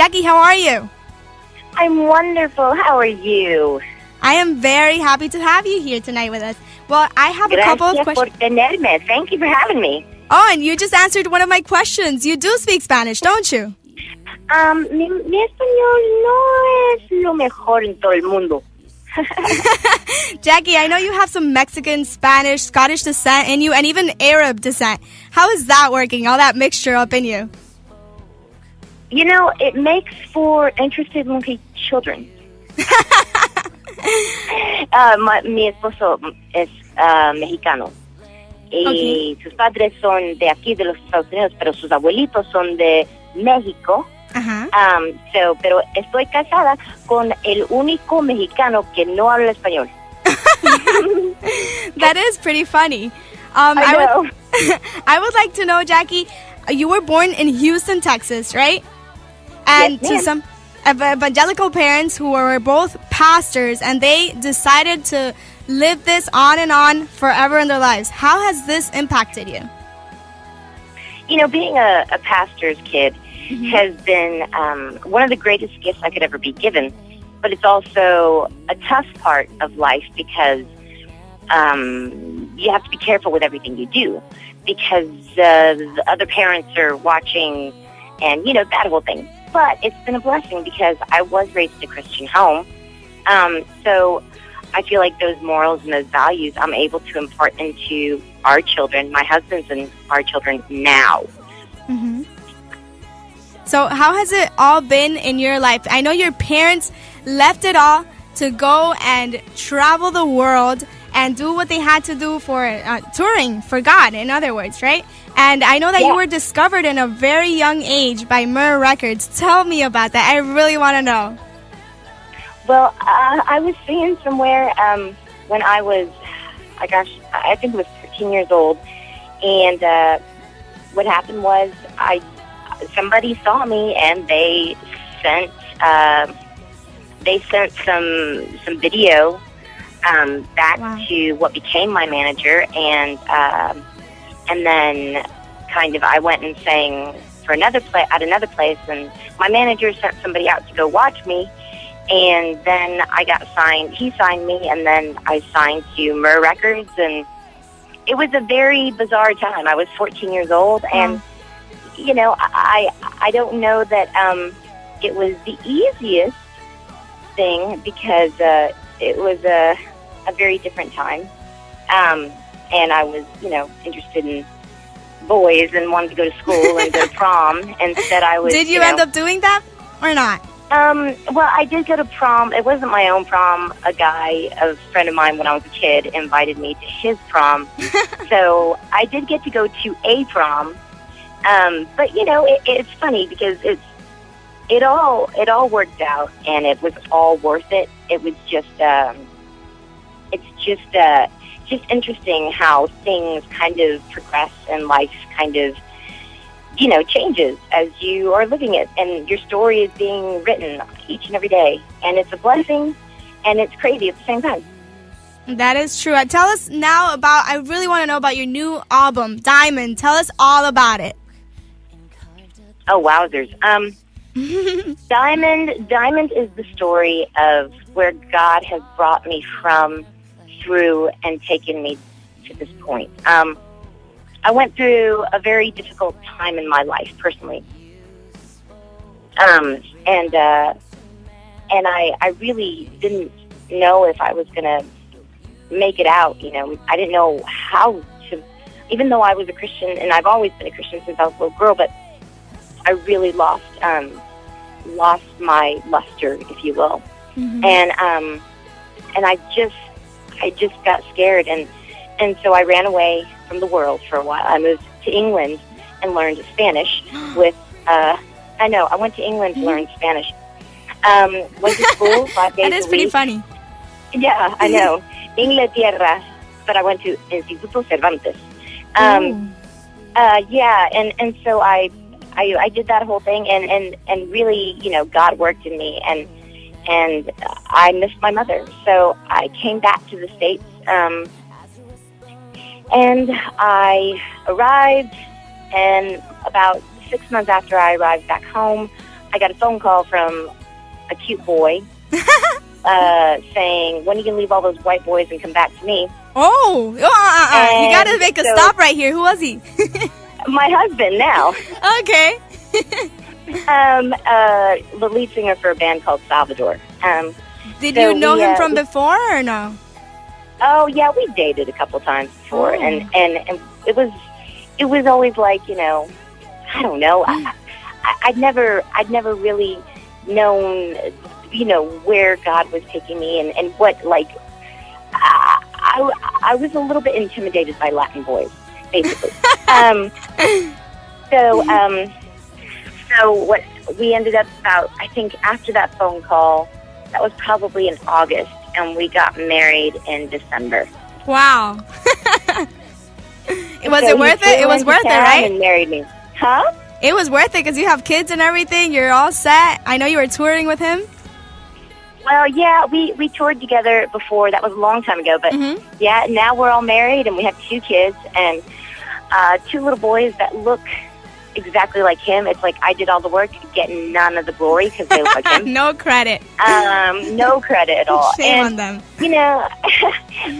Jaci, how are you? I'm wonderful. How are you? I am very happy to have you here tonight with us. Well, I have a couple of questions. Gracias por tenerme. Thank you for having me. Oh, and you just answered one of my questions. You do speak Spanish, don't you? Mi español no es lo mejor en todo el mundo. Jaci, I know you have some Mexican, Spanish, Scottish descent in you, and even Arab descent. How is that working, all that mixture up in you? You know, it makes for interesting looking children. Mi esposo es mexicano. Y sus padres son de aquí, de los Estados Unidos, pero sus abuelitos son de México. Pero estoy casada con el único mexicano que no habla español. That is pretty funny. I know. I would like to know, Jaci, you were born in Houston, Texas, right? And yes, to some evangelical parents who were both pastors, and they decided to live this on and on forever in their lives. How has this impacted you? You know, being a pastor's kid has been one of the greatest gifts I could ever be given, but it's also a tough part of life because you have to be careful with everything you do because the other parents are watching and, you know, that whole thing. But it's been a blessing because I was raised in a Christian home. So I feel like those morals and those values I'm able to impart into our children, my husband's and our children now. Mm-hmm. So how has it all been in your life? I know your parents left it all to go and travel the world and do what they had to do for touring for God, in other words, right? And I know that you were discovered in a very young age by Myrrh Records. Tell me about that. I really want to know. Well, I was singing somewhere when I was, I think it was 13 years old. And what happened was somebody saw me and they sent some video back to what became my manager, and then kind of I went and sang for at another place, and my manager sent somebody out to go watch me, and then I got signed. He signed me, and then I signed to Myrrh Records, and it was a very bizarre time. I was 14 years old, and you know, I don't know that it was the easiest thing because it was a very different time. And I was, you know, interested in boys and wanted to go to school and go to prom. Instead, I was. Did you end up doing that or not? Well, I did go to prom. It wasn't my own prom. A friend of mine when I was a kid, invited me to his prom. So I did get to go to a prom. But you know, it's funny because it all worked out, and it was all worth it. It was just just interesting how things kind of progress and life kind of, you know, changes as you are living it, and your story is being written each and every day, and it's a blessing, and it's crazy at the same time. That is true. Tell us now I really want to know about your new album, Diamond. Tell us all about it. Oh, wowzers. Diamond is the story of where God has brought me from, through, and taken me to this point. I went through a very difficult time in my life, personally. And I really didn't know if I was going to make it out, you know. I didn't know how to, even though I was a Christian, and I've always been a Christian since I was a little girl, but I really lost my luster, if you will. Mm-hmm. And I just got scared, and so I ran away from the world for a while. I moved to England and learned Spanish with, I went to England to learn Spanish. Went to school 5 days a week. That is pretty funny. Yeah, I know. Inglaterra, but I went to Instituto Cervantes. Yeah, and so I did that whole thing, and really, you know, God worked in me, and I missed my mother. So I came back to the States, and I arrived, and about 6 months after I arrived back home, I got a phone call from a cute boy saying, when are you going to leave all those white boys and come back to me? Oh, you got to make a stop right here. Who was he? My husband now. Okay. The lead singer for a band called Salvador. Did you know him from before or no? Oh yeah, we dated a couple times before, and it was always like, you know, I don't know. I'd never really known, you know, where God was taking me and what, like, I was a little bit intimidated by Latin boys, basically. So what we ended up about, I think after that phone call, that was probably in August, and we got married in December. Wow. Was it worth it? It was worth it, right? And married me. Huh? It was worth it because you have kids and everything. You're all set. I know you were touring with him. Well, yeah, we toured together before. That was a long time ago. But, yeah, now we're all married, and we have 2 kids and 2 little boys that look exactly like him. It's like I did all the work, getting none of the glory because they look like him. No credit. No credit at all. Shame on them. You know,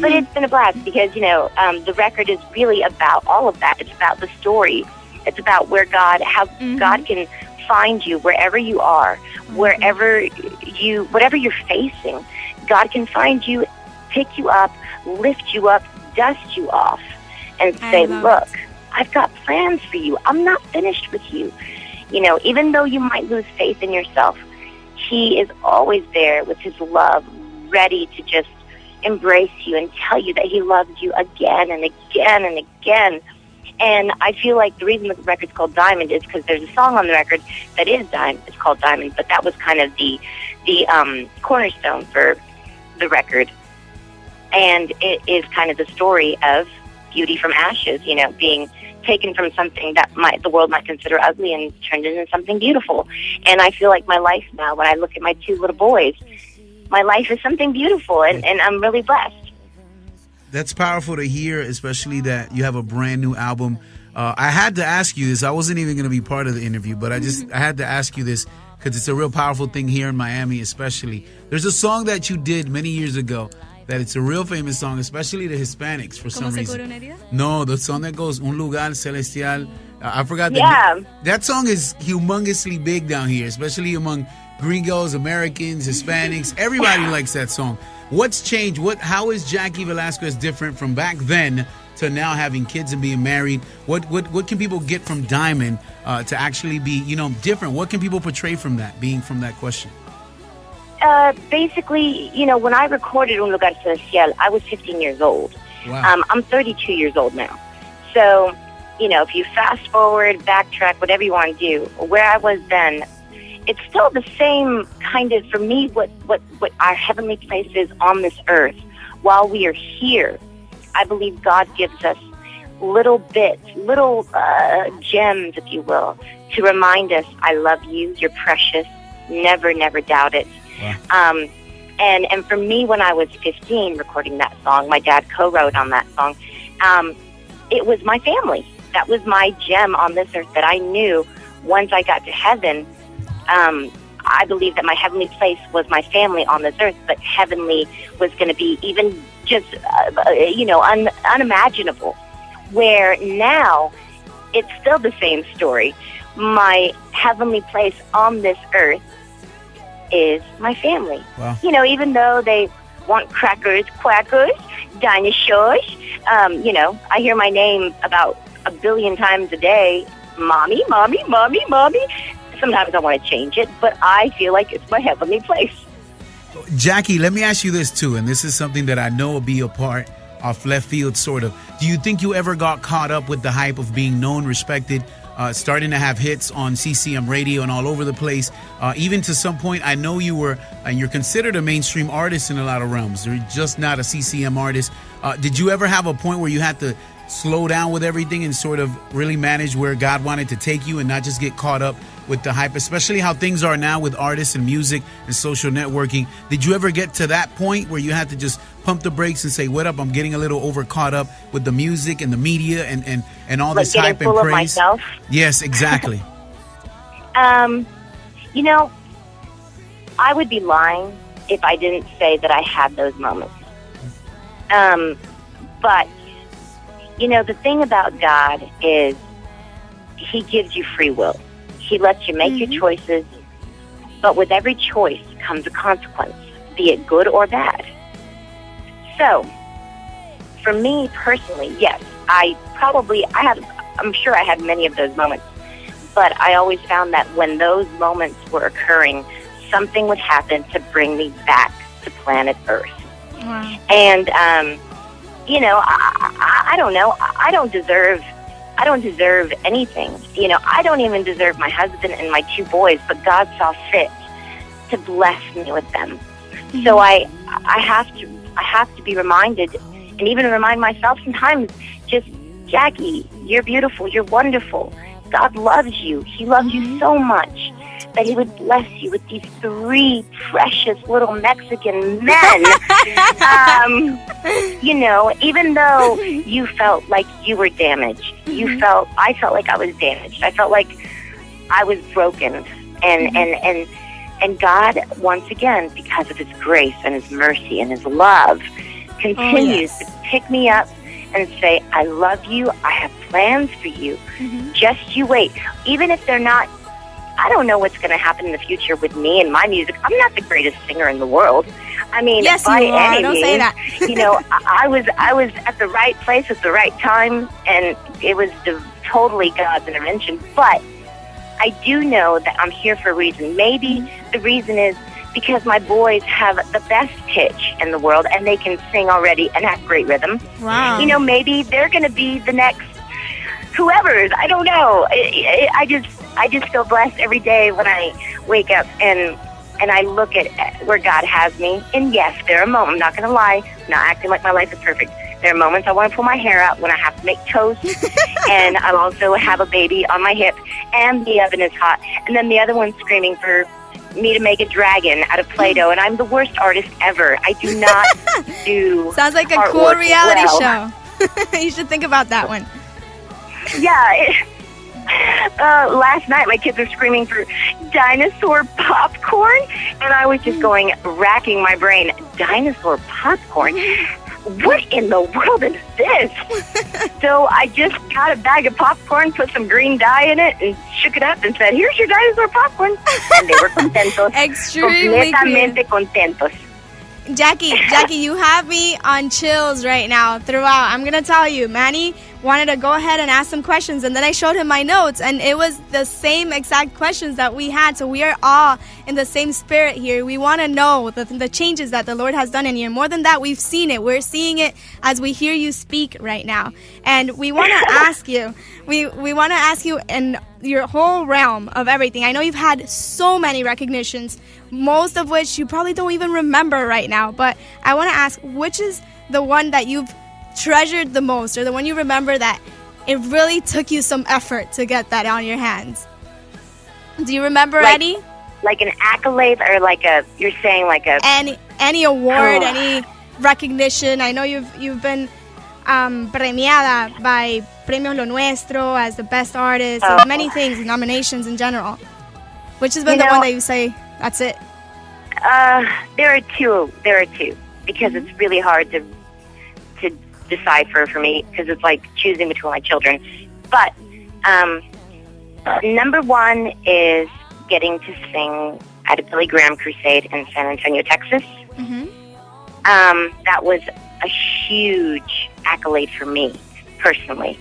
but it's been a blast because, you know, the record is really about all of that. It's about the story. It's about where God, how God can find you wherever you are, whatever you're facing. God can find you, pick you up, lift you up, dust you off, and say, look, I've got plans for you. I'm not finished with you. You know, even though you might lose faith in yourself, He is always there with His love, ready to just embrace you and tell you that He loves you again and again and again. And I feel like the reason the record's called Diamond is because there's a song on the record that is Diamond. It's called Diamond, but that was kind of the cornerstone for the record. And it is kind of the story of beauty from ashes, you know, being taken from something that the world might consider ugly and turned into something beautiful. And I feel like my life now, when I look at my 2 little boys, my life is something beautiful, and I'm really blessed. That's powerful to hear, especially that you have a brand new album. I had to ask you this. I wasn't even going to be part of the interview, but I had to ask you this because it's a real powerful thing here in Miami, especially. There's a song that you did many years ago that it's a real famous song, especially the Hispanics for some reason. No, the song that goes Un Lugar Celestial. I forgot that song is humongously big down here, especially among gringos, Americans, Hispanics. Everybody likes that song. What's changed? How is Jaci Velasquez different from back then to now having kids and being married? What can people get from Diamond to actually be, you know, different? What can people portray from that, being from that question? Basically, you know, when I recorded Un Lugar Celestial, I was 15 years old. Wow. I'm 32 years old now. So, you know, if you fast forward, backtrack, whatever you want to do, where I was then, it's still the same kind of, for me, what our heavenly place is on this earth. While we are here, I believe God gives us little bits, little gems, if you will, to remind us, I love you, you're precious, never, never doubt it. Wow. And for me, when I was 15 recording that song, my dad co-wrote on that song, it was my family. That was my gem on this earth that I knew once I got to heaven. I believe that my heavenly place was my family on this earth, but heavenly was going to be even just, you know, unimaginable. Where now, it's still the same story. My heavenly place on this earth is my family. Wow. You know, even though they want crackers, quackers, dinosaurs, you know, I hear my name about 1 billion times a day. Mommy, mommy, mommy, mommy. Sometimes I want to change it, but I feel like it's my heavenly place. Jaci, let me ask you this too, and this is something that I know will be a part of left field, sort of. Do you think you ever got caught up with the hype of being known, respected, starting to have hits on CCM radio and all over the place? Even to some point, I know you were, and you're considered a mainstream artist in a lot of realms. You're just not a CCM artist. Did you ever have a point where you had to slow down with everything and sort of really manage where God wanted to take you and not just get caught up with the hype, especially how things are now with artists and music and social networking? Did you ever get to that point where you had to just pump the brakes and say, what up, I'm getting a little over caught up with the music and the media and all like this hype and full praise? of myself? Yes, exactly. You know, I would be lying if I didn't say that I had those moments. But, you know, the thing about God is He gives you free will. He lets you make your choices, but with every choice comes a consequence, be it good or bad. So, for me personally, yes, I'm sure I had many of those moments, but I always found that when those moments were occurring, something would happen to bring me back to planet Earth. Wow. And, you know, I don't know. I don't deserve anything. You know, I don't even deserve my husband and my 2 boys, but God saw fit to bless me with them. So I have to be reminded, and even remind myself sometimes, just, Jackie, you're beautiful, you're wonderful. God loves you. He loves you so much that He would bless you with these 3 precious little Mexican men. You know, even though you felt like you were damaged, I felt like I was damaged. I felt like I was broken. And God, once again, because of His grace and His mercy and His love, continues to pick me up and say, I love you. I have plans for you. Just you wait. Even if they're not, I don't know what's going to happen in the future with me and my music. I'm not the greatest singer in the world. I mean, yes, by you are. any Don't means, say that. you know, I was at the right place at the right time, and it was totally God's intervention. But I do know that I'm here for a reason. Maybe the reason is because my boys have the best pitch in the world, and they can sing already and have great rhythm. Wow. You know, maybe they're going to be the next whoever's. I don't know. I just feel blessed every day when I wake up and I look at where God has me. And yes, there are moments, I'm not going to lie, I'm not acting like my life is perfect. There are moments I want to pull my hair out when I have to make toast, and I also have a baby on my hip, and the oven is hot. And then the other one's screaming for me to make a dragon out of Play-Doh, and I'm the worst artist ever. I do not do Sounds like a artwork cool reality well. show. You should think about that one. Yeah. Last night, my kids were screaming for dinosaur popcorn, and I was just racking my brain. Dinosaur popcorn? What in the world is this? So I just got a bag of popcorn, put some green dye in it, and shook it up and said, "Here's your dinosaur popcorn." And they were contentos. Extremely completamente contentos. Jackie, you have me on chills right now throughout. I'm going to tell you, Manny wanted to go ahead and ask some questions, and then I showed him my notes, and it was the same exact questions that we had. So we are all in the same spirit here. We want to know the changes that the Lord has done in you. More than that, we've seen it. We're seeing it as we hear you speak right now. And we want to ask you, we want to ask you in your whole realm of everything. I know you've had so many recognitions, most of which you probably don't even remember right now. But I want to ask, which is the one that you've treasured the most, or the one you remember that it really took you some effort to get that on your hands? Do you remember any? Like an accolade, or you're saying like a... Any award, any recognition? I know you've been premiada by Premios Lo Nuestro as the best artist, and many things, nominations in general. Which has been the one that you say, that's it? There are two, because it's really hard to decipher for me, because it's like choosing between my children. But number one is getting to sing at a Billy Graham crusade in San Antonio, Texas. That was a huge accolade for me personally.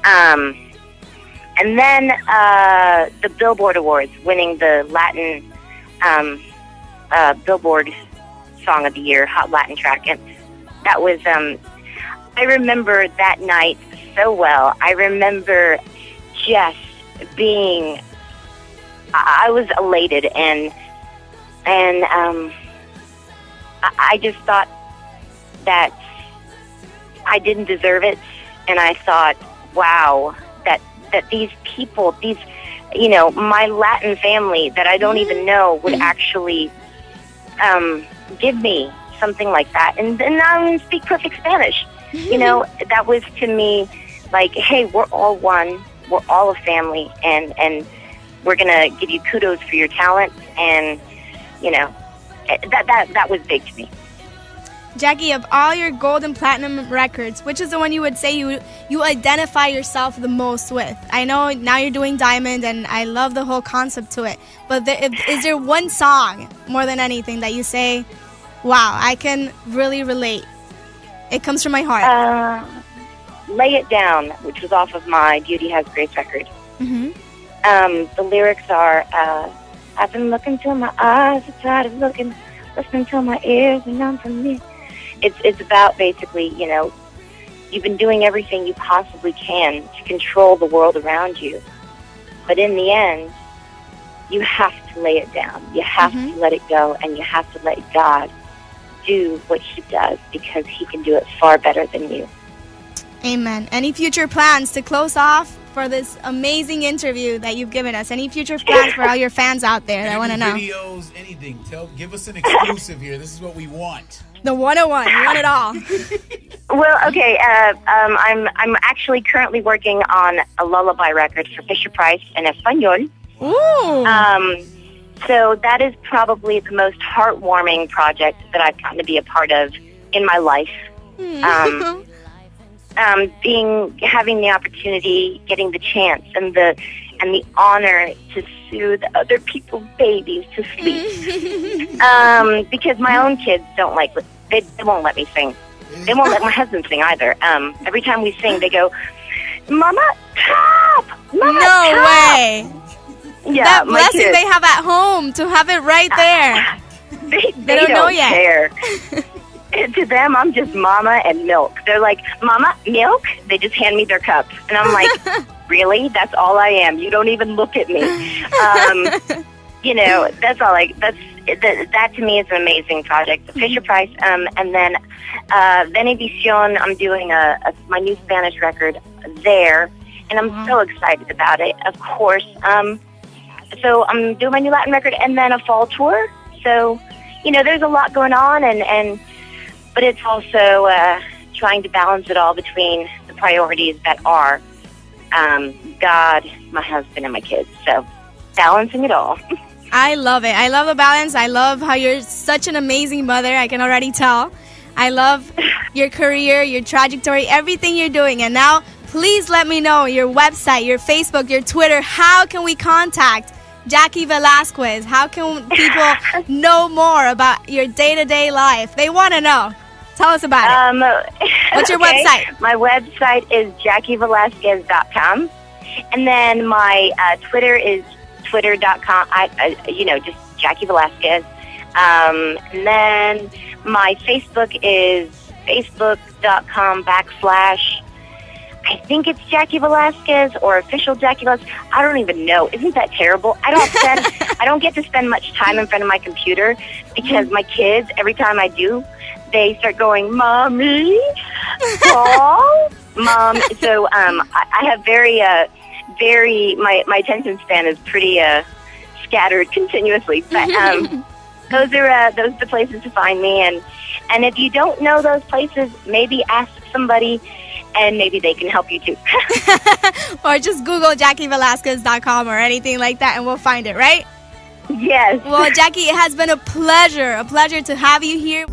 And then the Billboard Awards, winning the Latin Billboard Song of the Year, Hot Latin Track. And that was, I remember that night so well. I remember just being, I was elated, and I just thought that I didn't deserve it. And I thought, wow, that these people, my Latin family that I don't even know would actually give me something like that. And I don't even speak perfect Spanish. That was to me like, hey, we're all one. We're all a family. And we're going to give you kudos for your talent. And, you know, that was big to me. Jaci, of all your gold and platinum records, which is the one you would say you identify yourself the most with? I know now you're doing Diamond, and I love the whole concept to it. But is there one song, more than anything, that you say, wow, I can really relate? It comes from my heart. Lay It Down, which was off of my Beauty Has Grace record. Mm-hmm. The lyrics are, I've been looking till my eyes are tired of looking, listening till my ears are numb from me. It's about basically, you know, you've been doing everything you possibly can to control the world around you. But in the end, you have to lay it down. You have to let it go, and you have to let God do what he does, because he can do it far better than you. Amen. Any future plans to close off for this amazing interview that you've given us? Any future plans for all your fans out there that want to know? Videos, anything. Give us an exclusive here. This is what we want. The 101. You want it all. Well, okay. I'm actually currently working on a lullaby record for Fisher-Price in Español. Ooh. So that is probably the most heartwarming project that I've gotten to be a part of in my life. Having the opportunity, getting the chance, and the honor to soothe other people's babies to sleep. Because my own kids don't like, they won't let me sing. They won't let my husband sing either. Every time we sing, they go, "Mama, stop! Mama, No stop!" way. Yeah, That my blessing kids, they have at home to have it right there. they don't know yet. care. To them, I'm just mama and milk. They're like, "Mama, milk?" They just hand me their cups. And I'm like, really? That's all I am. You don't even look at me. You know, that's all that to me is an amazing project. The Fisher-Price, and then Venevisión, I'm doing my new Spanish record there, and I'm so excited about it, of course. So I'm doing my new Latin record and then a fall tour. So, you know, there's a lot going on, but it's also trying to balance it all between the priorities that are God, my husband, and my kids. So balancing it all. I love it. I love the balance. I love how you're such an amazing mother. I can already tell. I love your career, your trajectory, everything you're doing. And now, please let me know your website, your Facebook, your Twitter. How can we contact Jaci Velasquez? How can people know more about your day-to-day life? They want to know. Tell us about it. What's your website? My website is JaciVelasquez.com. And then my Twitter is twitter.com, just Jaci Velasquez. And then my Facebook is facebook.com/ I think it's Jaci Velasquez or official Jaci Velasquez. I don't even know. Isn't that terrible? I don't get to spend much time in front of my computer because my kids, every time I do, they start going, "Mommy, oh, Mom." So I have very my attention span is pretty scattered continuously. But those are the places to find me. And if you don't know those places, maybe ask somebody, and maybe they can help you too. Or just Google JaciVelasquez.com or anything like that, and we'll find it, right? Yes. Well, Jaci, it has been a pleasure to have you here.